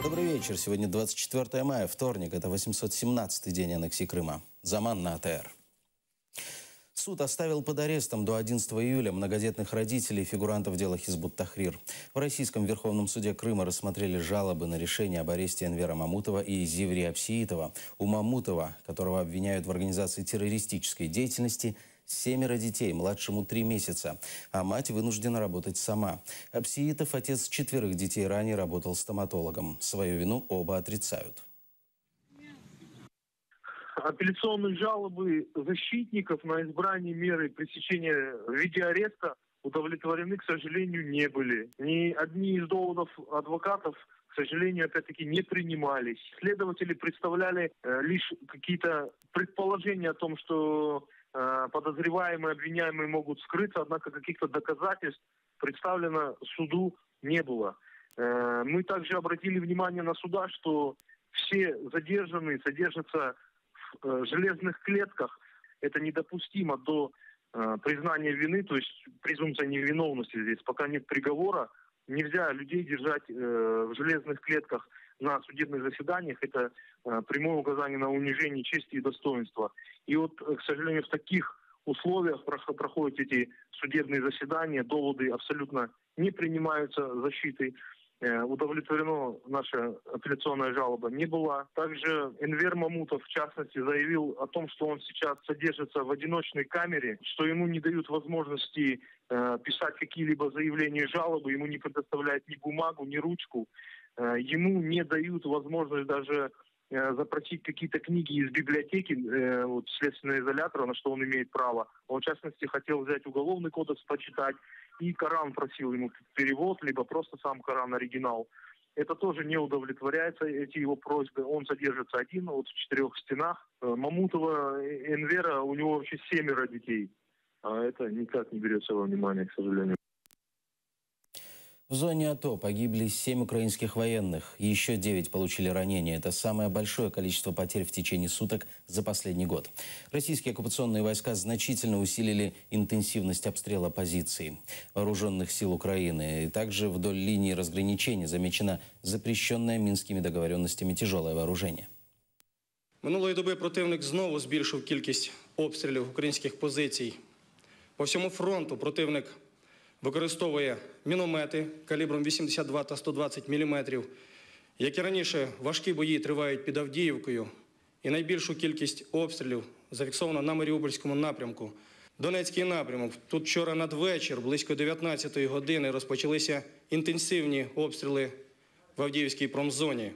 Добрый вечер. Сегодня 24 мая, вторник. Это 817-й день аннексии Крыма. Заман на АТР. Суд оставил под арестом до 11 июля многодетных родителей и фигурантов дела Хизбут Тахрир. В Российском Верховном суде Крыма рассмотрели жалобы на решение об аресте Энвера Мамутова и Зиври Апсиитова. У Мамутова, которого обвиняют в организации террористической деятельности, 7 детей, младшему 3 месяца, а мать вынуждена работать сама. Апсиитов, отец 4 детей, ранее работал стоматологом. Свою вину оба отрицают. Апелляционные жалобы защитников на избрание меры пресечения в виде ареста удовлетворены, к сожалению, не были. Ни одни из доводов адвокатов, к сожалению, опять-таки не принимались. Следователи представляли лишь какие-то предположения о том, что подозреваемые, обвиняемые могут скрыться, однако каких-то доказательств представлено суду не было. Мы также обратили внимание на суда, что все задержанные содержатся в железных клетках. Это недопустимо до признания вины, то есть презумпция невиновности здесь. Пока нет приговора, нельзя людей держать в железных клетках на судебных заседаниях. Это прямое указание на унижение чести и достоинства. И вот, к сожалению, в таких условиях проходят эти судебные заседания, доводы абсолютно не принимаются защитой. Удовлетворена наша апелляционная жалоба не была. Также Энвер Мамутов, в частности, заявил о том, что он сейчас содержится в одиночной камере, что ему не дают возможности писать какие-либо заявления и жалобы, ему не предоставляют ни бумагу, ни ручку. Ему не дают возможность даже запросить какие-то книги из библиотеки, следственного изолятора, на что он имеет право. Он, в частности, хотел взять уголовный кодекс почитать, и Коран просил ему перевод, либо просто сам Коран оригинал. Это тоже не удовлетворяется, эти его просьбы. Он содержится один, в 4 стенах. Мамутова Энвера, у него вообще 7 детей. А это никак не берется во внимание, к сожалению. В зоне АТО погибли 7 украинских военных. Еще 9 получили ранения. Это самое большое количество потерь в течение суток за последний год. Российские оккупационные войска значительно усилили интенсивность обстрела позиций вооруженных сил Украины. И также вдоль линии разграничения замечено запрещенное Мінськими договоренностями тяжелое вооружение. Минулої доби противник знову збільшив кількість обстрілів українських позицій. По всьому фронту противник використовує міномети калібром 82 та 120 мм. Як і раніше, важкі бої тривають під Авдіївкою. І найбільшу кількість обстрілів зафіксовано на Маріупольському напрямку. Донецький напрямок. Тут вчора надвечір, близько 19-ї години, розпочалися інтенсивні обстріли в Авдіївській промзоні.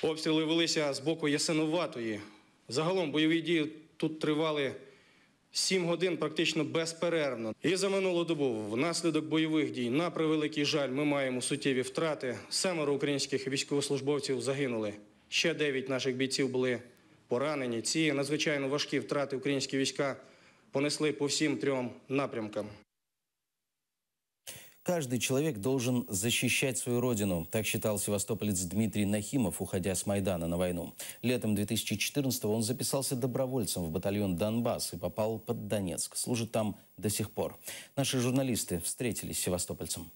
Обстріли велися з боку Ясинуватої. Загалом бойові дії тут тривали 7 годин практично безперервно. І за минулу добу внаслідок бойових дій, на превеликий жаль, ми маємо суттєві втрати. 7 українських військовослужбовців загинули. Ще 9 наших бійців були поранені. Ці надзвичайно важкі втрати українські війська понесли по всім 3 напрямкам. Каждый человек должен защищать свою родину. Так считал севастополец Дмитрий Нахимов, уходя с Майдана на войну. Летом 2014-го он записался добровольцем в батальон «Донбасс» и попал под Донецк. Служит там до сих пор. Наши журналисты встретились с севастопольцем.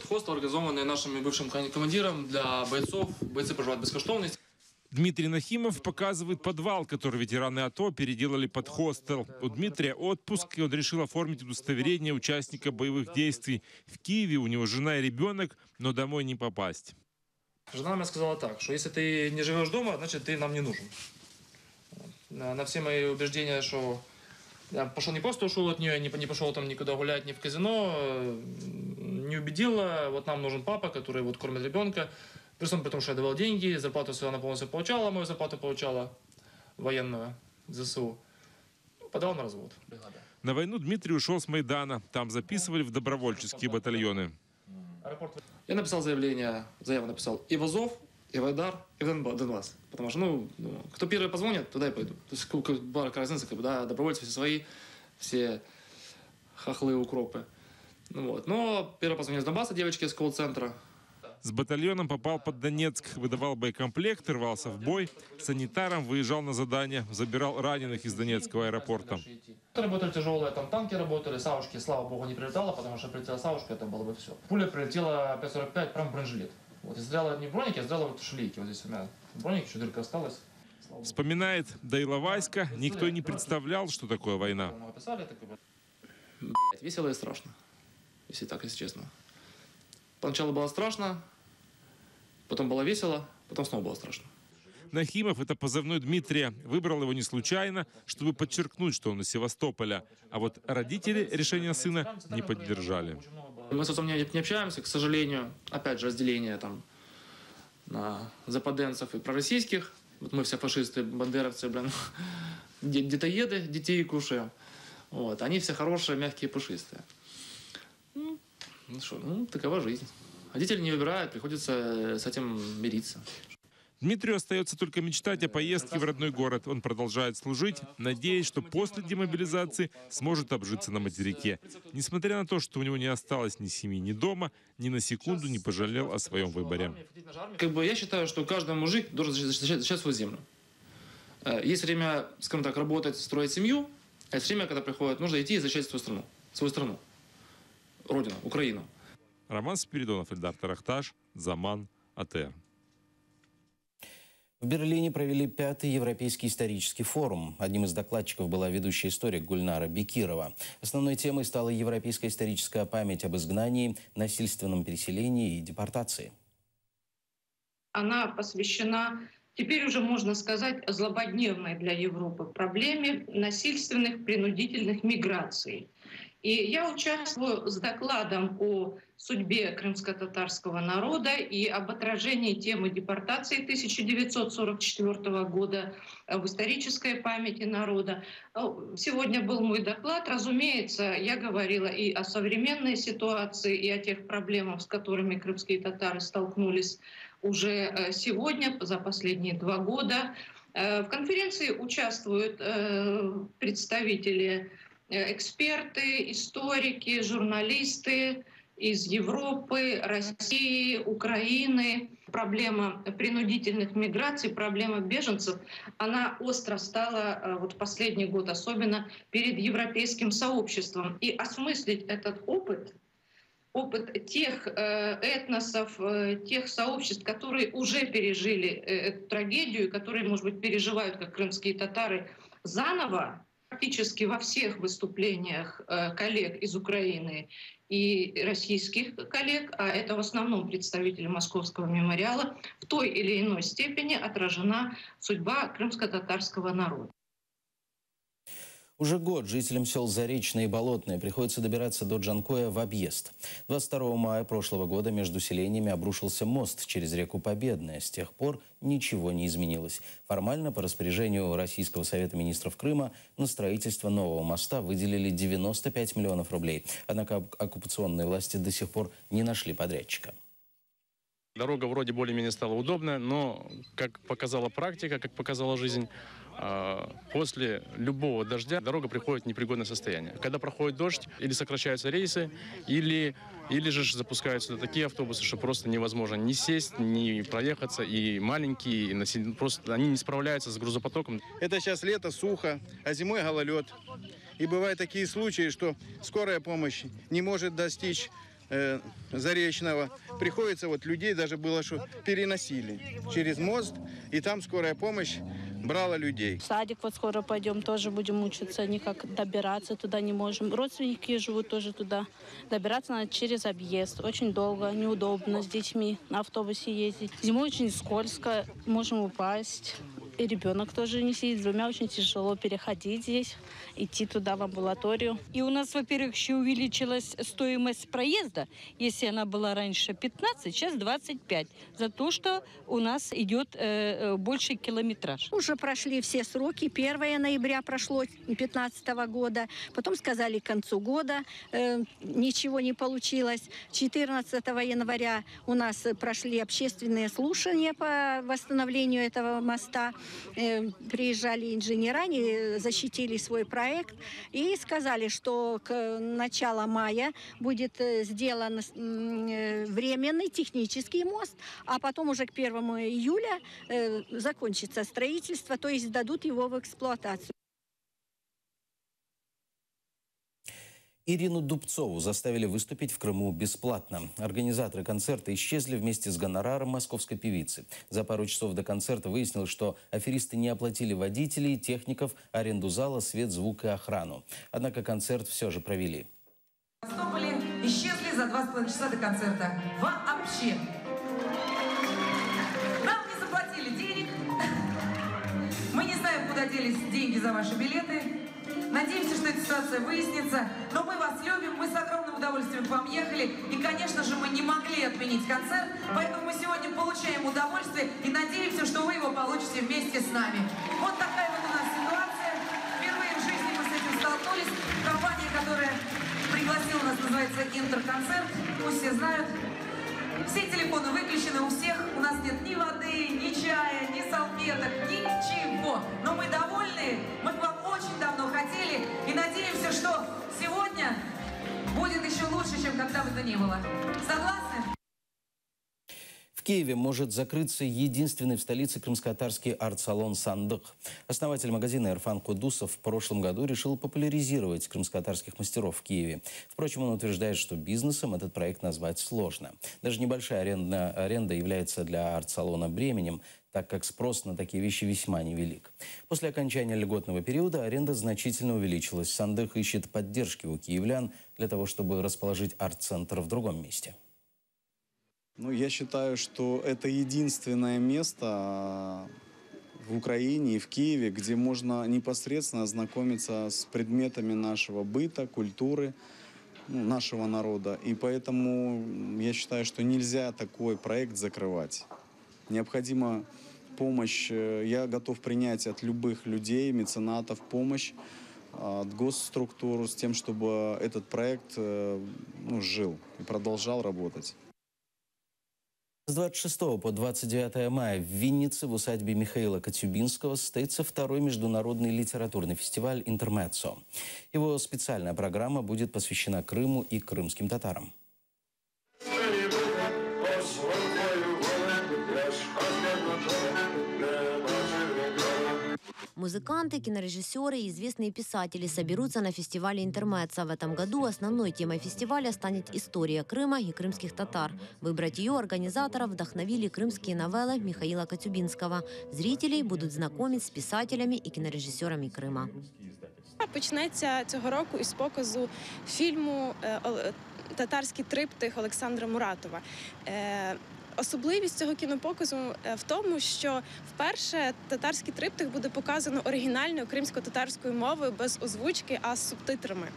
Хостел, организованный нашим бывшим командиром для бойцов. Бойцы проживают бескоштовно. Дмитрий Нахимов показывает подвал, который ветераны АТО переделали под хостел. У Дмитрия отпуск, и он решил оформить удостоверение участника боевых действий. В Киеве у него жена и ребенок, но домой не попасть. Жена мне сказала так, что если ты не живешь дома, значит ты нам не нужен. На все мои убеждения, что я пошел не просто ушел от нее, не пошел там никуда гулять, ни в казино, не убедила. Вот нам нужен папа, который кормит ребенка. При том, что я давал деньги, зарплату свою она полностью получала, мою зарплату получала военную, ЗСУ. Подал на развод. На войну Дмитрий ушел с Майдана. Там записывали в добровольческие батальоны. Я написал заяву написал и в Азов, и в Айдар, и в Донбасс. Потому что, кто первый позвонит, туда и пойду. То есть, какая разница, добровольцы все свои, все хохлы, укропы. Но первый позвонил из Донбасса, девочки из колл-центра. С батальоном попал под Донецк, выдавал боекомплект, рвался в бой. Санитаром выезжал на задание, забирал раненых из Донецкого аэропорта. Работали тяжелые, там танки работали, Саушки, слава богу, не прилетало, потому что прилетела Саушка, это было бы все. Пуля прилетела 5,45 прям в бронежилет. Вот, и стреляла не в бронике, а стреляла вот в шлейке. Вот здесь у меня броник, еще дырка осталась. Вспоминает, до Иловайска никто и не представлял, что такое война. Весело и страшно, если так, если честно. Поначалу было страшно, потом было весело, потом снова было страшно. Нахимов, это позывной Дмитрия, выбрал его не случайно, чтобы подчеркнуть, что он из Севастополя. А вот родители решения сына не поддержали. Мы с отцом не общаемся, к сожалению. Опять же, разделение там на западенцев и пророссийских. Вот мы все фашисты, бандеровцы, блин, детоеды, детей кушаем. Вот. Они все хорошие, мягкие, пушистые. Ну что, такова жизнь. Родители не выбирают, приходится с этим мириться. Дмитрию остается только мечтать о поездке в родной город. Он продолжает служить, надеясь, что после демобилизации сможет обжиться на материке. Несмотря на то, что у него не осталось ни семьи, ни дома, ни на секунду не пожалел о своем выборе. Я считаю, что каждый мужик должен защищать свою землю. Есть время, скажем так, работать, строить семью, а есть время, когда приходит, нужно идти и защищать свою страну, родину, Украину. Роман Спиридонов, Эльдар Тарахташ, Заман, АТР. В Берлине провели 5-й Европейский исторический форум. Одним из докладчиков была ведущая историк Гульнара Бекирова. Основной темой стала европейская историческая память об изгнании, насильственном переселении и депортации. Она посвящена, теперь уже можно сказать, злободневной для Европы проблеме насильственных принудительных миграций. И я участвую с докладом о судьбе крымско-татарского народа и об отражении темы депортации 1944 года в исторической памяти народа. Сегодня был мой доклад. Разумеется, я говорила и о современной ситуации, и о тех проблемах, с которыми крымские татары столкнулись уже сегодня, за последние 2 года. В конференции участвуют представители, эксперты, историки, журналисты из Европы, России, Украины. Проблема принудительных миграций, проблема беженцев, она остро стала вот в последний год, особенно перед европейским сообществом. И осмыслить этот опыт тех этносов, тех сообществ, которые уже пережили эту трагедию, которые, может быть, переживают, как крымские татары, заново, практически во всех выступлениях коллег из Украины и российских коллег, а это в основном представители Московского мемориала, в той или иной степени отражена судьба крымско-татарского народа. Уже год жителям сел Заречное и Болотное приходится добираться до Джанкоя в объезд. 22 мая прошлого года между селениями обрушился мост через реку Победная. С тех пор ничего не изменилось. Формально по распоряжению Российского совета министров Крыма на строительство нового моста выделили 95 миллионов рублей. Однако оккупационные власти до сих пор не нашли подрядчика. Дорога вроде более-менее стала удобная, но, как показала практика, как показала жизнь, после любого дождя дорога приходит в непригодное состояние. Когда проходит дождь, или сокращаются рейсы, или же запускаются такие автобусы, что просто невозможно ни сесть, ни проехаться, и маленькие, и просто они не справляются с грузопотоком. Это сейчас лето, сухо, а зимой гололед. И бывают такие случаи, что скорая помощь не может достичь Заречного. Приходится людей даже было, что переносили через мост, и там скорая помощь брала людей. В садик скоро пойдем, тоже будем мучиться, никак добираться туда не можем. Родственники живут тоже туда. Добираться надо через объезд. Очень долго, неудобно с детьми на автобусе ездить. Зимой очень скользко, можем упасть. И ребенок тоже не сидит. 2 очень тяжело переходить здесь, идти туда в амбулаторию. И у нас, во-первых, еще увеличилась стоимость проезда. Если она была раньше 15, сейчас 25. За то, что у нас идет больший километраж. Уже прошли все сроки. 1 ноября прошло 2015 года. Потом сказали к концу года. Ничего не получилось. 14 января у нас прошли общественные слушания по восстановлению этого моста. приезжали инженера, они защитили свой проект и сказали, что к началу мая будет сделан временный технический мост, а потом уже к 1 июля закончится строительство, то есть дадут его в эксплуатацию. Ирину Дубцову заставили выступить в Крыму бесплатно. Организаторы концерта исчезли вместе с гонораром московской певицы. За пару часов до концерта выяснилось, что аферисты не оплатили водителей, техников, аренду зала, свет, звук и охрану. Однако концерт все же провели. Исчезли за 2,5 часа до концерта. Вообще. Нам не заплатили денег. Мы не знаем, куда делись деньги за ваши билеты. Надеемся, что эта ситуация выяснится. Но мы вас любим, мы с огромным удовольствием к вам ехали. И, конечно же, мы не могли отменить концерт. Поэтому мы сегодня получаем удовольствие и надеемся, что вы его получите вместе с нами. Вот такая вот у нас ситуация. Впервые в жизни мы с этим столкнулись. Компания, которая пригласила нас, называется «Интерконцерт». Пусть все знают. Все телефоны выключены у всех. У нас нет ни воды, ни чая, ни салфеток, ничего. Но мы довольны. Мы к вам очень давно хотели. И надеемся, что сегодня будет еще лучше, чем когда бы то ни было. Согласны? В Киеве может закрыться единственный в столице крымско-татарский арт-салон «Сандык». Основатель магазина Эрфан Кудусов в прошлом году решил популяризировать крымско-татарских мастеров в Киеве. Впрочем, он утверждает, что бизнесом этот проект назвать сложно. Даже небольшая аренда является для арт-салона бременем, так как спрос на такие вещи весьма невелик. После окончания льготного периода аренда значительно увеличилась. «Сандык» ищет поддержки у киевлян для того, чтобы расположить арт-центр в другом месте. Ну, я считаю, что это единственное место в Украине и в Киеве, где можно непосредственно ознакомиться с предметами нашего быта, культуры, нашего народа. И поэтому я считаю, что нельзя такой проект закрывать. Необходима помощь. Я готов принять от любых людей, меценатов, помощь от госструктур с тем, чтобы этот проект жил и продолжал работать. С 26 по 29 мая в Виннице в усадьбе Михаила Коцюбинского состоится второй международный литературный фестиваль «Интермеццо». Его специальная программа будет посвящена Крыму и крымским татарам. Музыканты, кинорежиссеры и известные писатели соберутся на фестивале «Интермеццо». В этом году основной темой фестиваля станет история Крыма и крымских татар. Выбрать ее организаторов вдохновили крымские новеллы Михаила Коцюбинского. Зрителей будут знакомить с писателями и кинорежиссерами Крыма. Почнеться цього року із показу фільму «Татарський триптих» Олександра Муратова. Особливість цього кінопоказу в тому, що вперше татарський триптих буде показано оригінальною кримсько-татарською мовою без озвучки, а з субтитрами.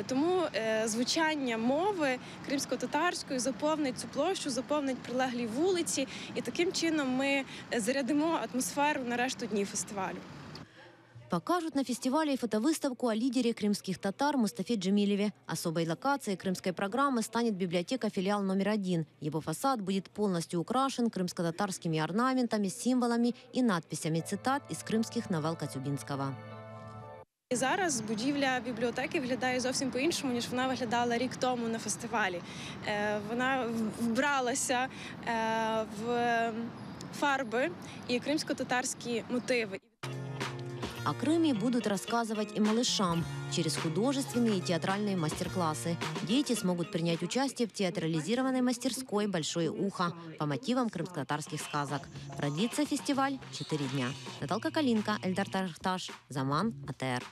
Тому звучання мови кримсько-татарської заповнить цю площу, заповнить прилеглі вулиці, і таким чином ми зарядимо атмосферу на решту днів фестивалю. Покажут на фестивале и фотовыставку о лидере крымских татар Мустафе Джемилеве. Особой локацией крымской программы станет библиотека «Филиал номер 1». Его фасад будет полностью украшен крымско-татарскими орнаментами, символами и надписями цитат из крымских новелл Коцюбинского. І зараз будівля бібліотеки виглядає зовсім по-іншому, ніж вона виглядала рік тому на фестивалі. Вона вбралася в фарби і кримсько-татарські мотиви. О Крыме будут рассказывать и малышам через художественные и театральные мастер-классы. Дети смогут принять участие в театрализированной мастерской «Большое ухо» по мотивам крымско-татарских сказок. Продлится фестиваль 4 дня. Наталка Калинка, Эльдар Тархташ, Заман, АТР.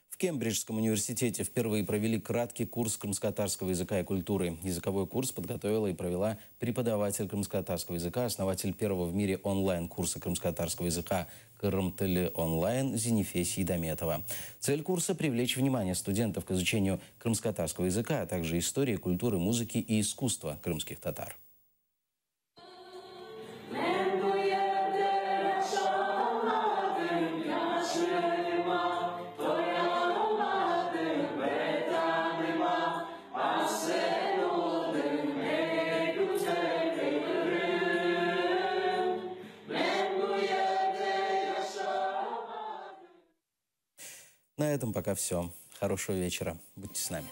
В Кембриджском университете впервые провели краткий курс крымско-татарского языка и культуры. Языковой курс подготовила и провела преподаватель крымско-татарского языка, основатель первого в мире онлайн-курса крымско-татарского языка «Крым Теле онлайн» Зинифе Сейдаметова. Цель курса – привлечь внимание студентов к изучению крымско-татарского языка, а также истории, культуры, музыки и искусства крымских татар. На этом пока все. Хорошего вечера. Будьте с нами.